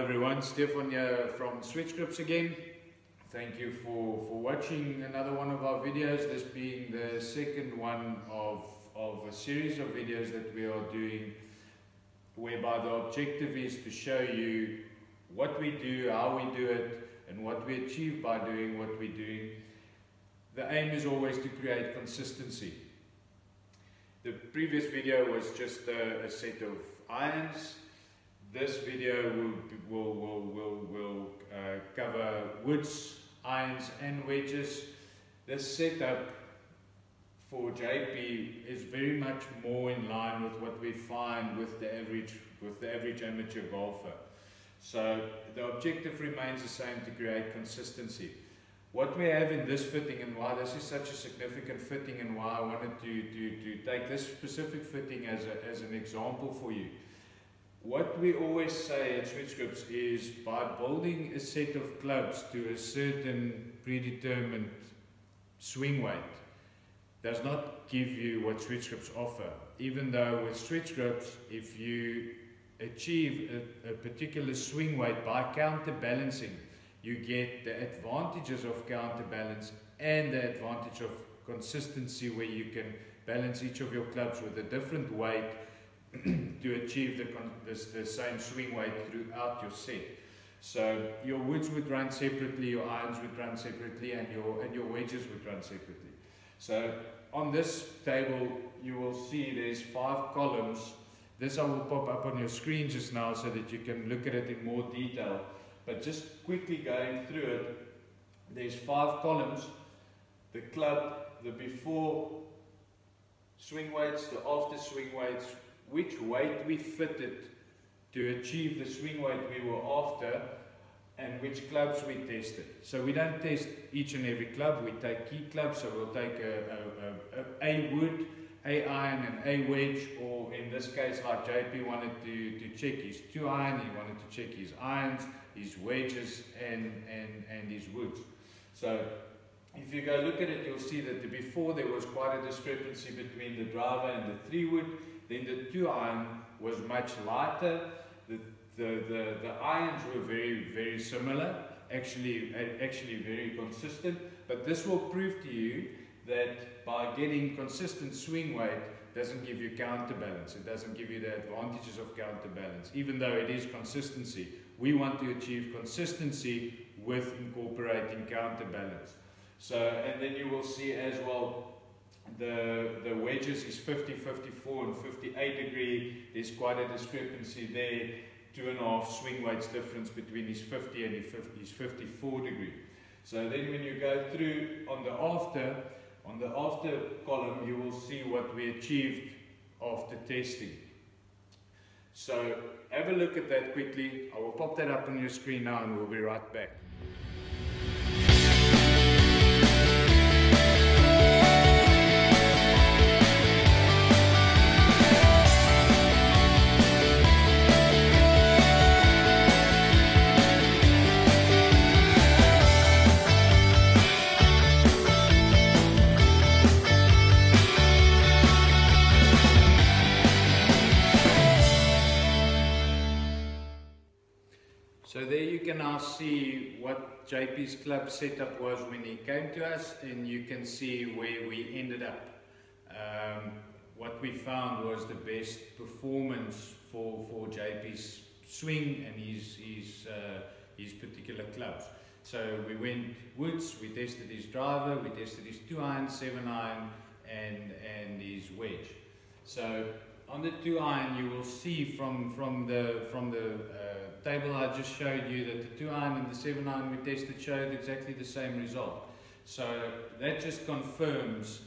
everyone, Stefan here from Switch Grips again. Thank you for watching another one of our videos, this being the second one of a series of videos that we are doing, whereby the objective is to show you what we do, how we do it, and what we achieve by doing what we're doing. The aim is always to create consistency. The previous video was just a set of irons. This video will cover woods, irons and wedges. This setup for JP is very much more in line with what we find with the average amateur golfer. So the objective remains the same, to create consistency. What we have in this fitting, and why this is such a significant fitting, and why I wanted to take this specific fitting as an example for you. What we always say at Switch Grips is, by building a set of clubs to a certain predetermined swing weight does not give you what Switch Grips offer. Even though with Switch Grips, if you achieve a particular swing weight by counterbalancing, you get the advantages of counterbalance and the advantage of consistency, where you can balance each of your clubs with a different weight to achieve the same swing weight throughout your set. So your woods would run separately, your irons would run separately, and your wedges would run separately. So on this table you will see there's 5 columns. This I will pop up on your screen just now so that you can look at it in more detail. But just quickly going through it, there's 5 columns: the club, the before swing weights, the after swing weights, which weight we fitted to achieve the swing weight we were after, and which clubs we tested. So we don't test each and every club, we take key clubs. So we'll take a wood, a iron and a wedge, or in this case, like JP wanted to check his 2 iron, he wanted to check his irons, his wedges and his woods. So if you go look at it, you'll see that before there was quite a discrepancy between the driver and the 3 wood. Then the 2 iron was much lighter. The irons were very similar, actually very consistent. But this will prove to you that by getting consistent swing weight doesn't give you counterbalance. It doesn't give you the advantages of counterbalance, even though it is consistency. We want to achieve consistency with incorporating counterbalance. So, and then you will see as well, the wedges is 50, 54 and 58 degree. There's quite a discrepancy there, 2.5 swing weights difference between his 50 and his 54 degree. So then when you go through on the after column, you will see what we achieved after testing. So have a look at that quickly. I will pop that up on your screen now and we'll be right back. So there you can now see what JP's club setup was when he came to us, and you can see where we ended up. What we found was the best performance for JP's swing and his particular clubs. So we went woods, we tested his driver, we tested his 2 iron, 7 iron and his wedge. So on the 2 iron, you will see from the table I just showed you that the 2 iron and the 7 iron we tested showed exactly the same result. So that just confirms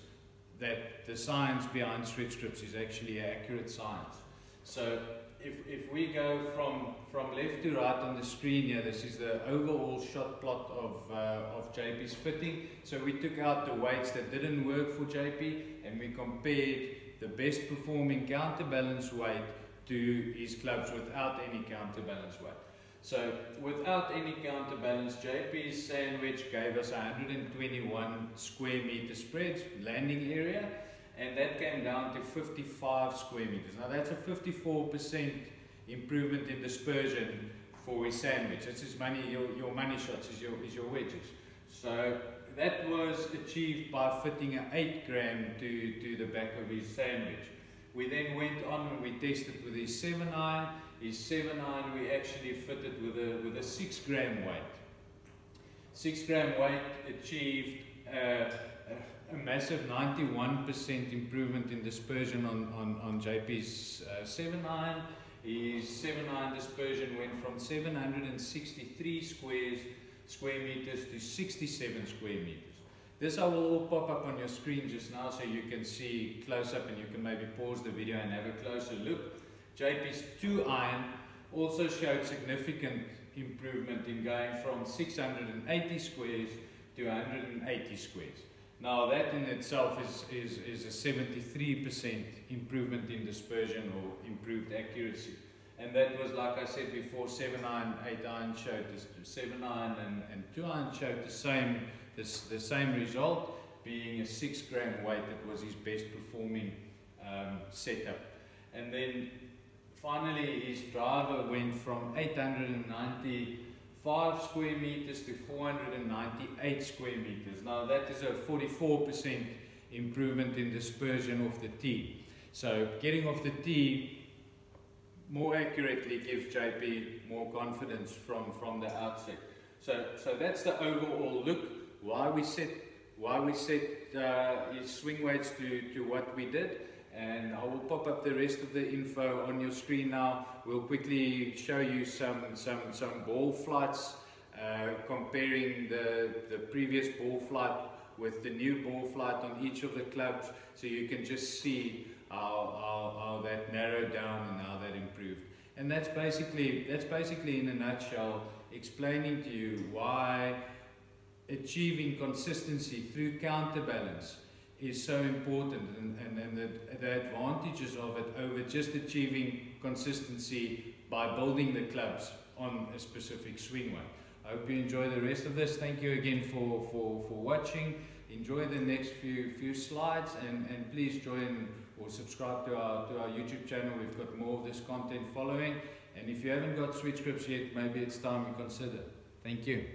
that the science behind Switch Grips is actually accurate science. So if we go from left to right on the screen here, this is the overall shot plot of JP's fitting. So we took out the weights that didn't work for JP, and we compared the best performing counterbalance weight to his clubs without any counterbalance weight. So without any counterbalance, JP's sandwich gave us 121 square meter spreads, landing area, and that came down to 55 square meters. Now that's a 54% improvement in dispersion for his sandwich. It's his money, your money shots is your wedges. So that was achieved by fitting an 8 gram to the back of his sandwich. We then went on and we tested with his 7 iron. His 7 iron we actually fitted with a 6 gram weight. 6 gram weight achieved a massive 91% improvement in dispersion on JP's 7 iron. His 7 iron dispersion went from 763 square meters to 67 square meters. This I will all pop up on your screen just now so you can see close up, and you can maybe pause the video and have a closer look. JP's 2 iron also showed significant improvement in going from 680 squares to 180 squares. Now that in itself is a 73% improvement in dispersion or improved accuracy. And that was, like I said before, 7 iron, 8 iron showed this, 7 iron and 2 iron showed the same result, being a 6 gram weight. That was his best performing setup. And then finally his driver went from 895 square meters to 498 square meters. Now that is a 44% improvement in dispersion off the tee. So getting off the tee more accurately gives JP more confidence from the outset. So that's the overall look. Why we set his swing weights to what we did. And I will pop up the rest of the info on your screen now. We'll quickly show you some ball flights, comparing the previous ball flight with the new ball flight on each of the clubs, so you can just see how that narrowed down and how that improved. And that's basically in a nutshell explaining to you why achieving consistency through counterbalance is so important, and the advantages of it over just achieving consistency by building the clubs on a specific swing weight. I hope you enjoy the rest of this. Thank you again for watching. Enjoy the next few slides, and please join or subscribe to our YouTube channel. We've got more of this content following, and if you haven't got switch grips yet, maybe it's time you consider. Thank you.